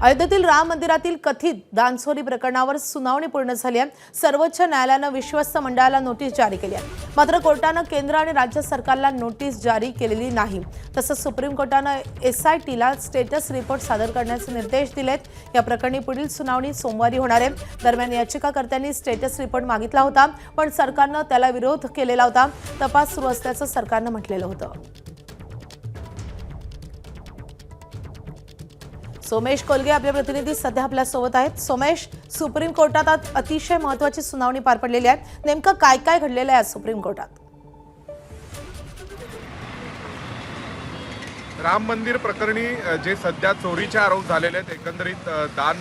अयोध्येतील राम मंदिरातील कथित दानचोरी प्रकरणावर सुनावणी पूर्ण झाली आहे। सर्वोच्च न्यायालयाने विश्वस्त मंडळाला नोटीस जारी केली आहे। मात्र कोर्टाने केंद्र आणि राज्य सरकारला नोटीस जारी केलेली नाही। तसंच सुप्रीम कोर्टाने एसआयटीला स्टेटस रिपोर्ट सादर करण्याचे निर्देश दिलेत। या प्रकरणी पुढील सुनावणी सोमवारी होणार आहे। दरम्यान याचिकाकर्त्यांनी स्टेटस रिपोर्ट मागितला होता, पण सरकारने त्याला विरोध केलेला होता। तपास सुरू असल्याचं सरकारने म्हटलेलं होतं। सोमेश कोलगे आपले प्रतिनिधी सध्या आपल्या सोबत आहेत। सोमेश, सुप्रीम कोर्टात आज अतिशय महत्त्वाची सुनावणी पार पडलेली आहे। नेमकं काय काय घडलेलं आहे सुप्रीम कोर्टात? राम मंदिर प्रकरणी जे सध्या चोरीचे आरोप झालेले आहेत, एकंदरीत दान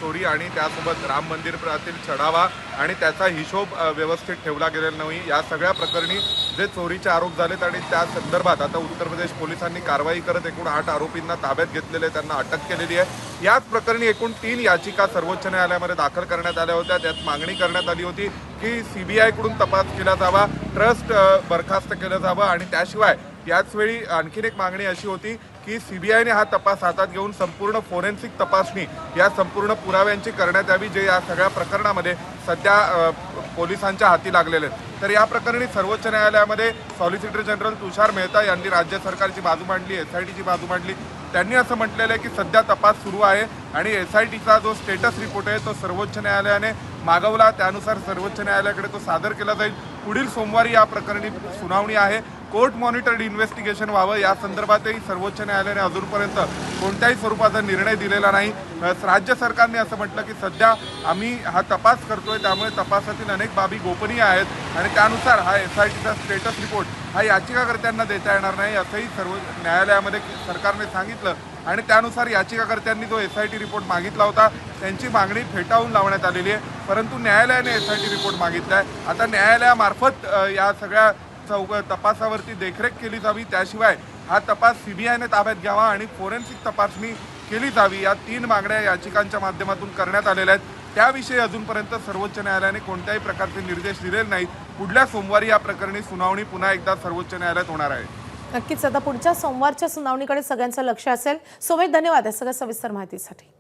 चोरी आणि त्यासोबत राम मंदिरातील चढावा आणि त्याचा हिशोब व्यवस्थित ठेवला गेलेला नाही, या सगळ्या प्रकरणी जे चोरीचे आरोप झालेत आणि त्या संदर्भात आता उत्तर प्रदेश पोलिसांनी कारवाई करत एकूण 8 आरोपींना ताब्यात घेतलेले, त्यांना अटक केलेली आहे। याच प्रकरणी एकूण 3 याचिका सर्वोच्च न्यायालयामध्ये दाखल करण्यात आल्या होत्या। त्यात मागणी करण्यात आली होती की सीबीआयकडून तपास केला जावा, ट्रस्ट बरखास्त केलं जावं आणि त्याशिवाय याचवेळी आणखीन एक मागणी अशी होती की सीबीआयने हा तपास हातात घेऊन संपूर्ण फोरेन्सिक तपासणी या संपूर्ण पुराव्यांची करण्यात यावी, जे या सगळ्या प्रकरणामध्ये सध्या पोलिसांच्या हाती लागलेले आहेत। तर या प्रकरणी सर्वोच्च न्यायालयामध्ये सॉलिसिटर जनरल तुषार मेहता यांनी राज्य सरकारची बाजू मांडली, एसआयटीची बाजू मांडली। त्यांनी असं म्हटलेलं आहे की सध्या तपास सुरू आहे आणि एसआयटीचा जो स्टेटस रिपोर्ट आहे तो सर्वोच्च न्यायालयाने मागवला, त्यानुसार सर्वोच्च न्यायालयाकडे तो सादर केला जाईल। पुढील सोमवारी या प्रकरणी सुनावणी आहे। कोर्ट मॉनिटर्ड इन्व्हेस्टिगेशन व्हावं या संदर्भातही सर्वोच्च न्यायालयाने अजूनपर्यंत कोणत्याही स्वरूपाचा निर्णय दिलेला नाही। राज्य सरकारने असं म्हटलं की सध्या आम्ही हा तपास करतोय, त्यामुळे तपासातील अनेक बाबी गोपनीय आहेत आणि त्यानुसार हा एसआयटीचा स्टेटस रिपोर्ट हा याचिकाकर्त्यांना देता येणार नाही, असंही सर्व न्यायालयामध्ये सरकारने सांगितलं आणि त्यानुसार याचिकाकर्त्यांनी जो एसआयटी रिपोर्ट मागितला होता त्यांची मागणी फेटाळून लावण्यात आलेली आहे। परंतु न्यायालयाने एसआयटी रिपोर्ट मागितला आहे। आता न्यायालयामार्फत या सगळ्या तपासावरती देखरेख केली जावी, त्याशिवाय हा तपास सीबीआयने ताब्यात घ्यावा आणि फोरेन्सिक तपासणी केली जावी, या 3 मागण्या याचिकांच्या माध्यमातून करण्यात आलेल्या आहेत। त्याविषयी अजूनपर्यंत सर्वोच्च न्यायालयाने कोणत्याही प्रकारचे निर्देश दिलेले नाहीत। पुढल्या सोमवारी या प्रकरणी सुनावणी पुन्हा एकदा सर्वोच्च न्यायालयात होणार आहे। नक्कीच आता पुढच्या सोमवारच्या सुनावणीकडे सगळ्यांचं लक्ष असेल। सोमेश, धन्यवाद या सगळ्या सविस्तर माहितीसाठी।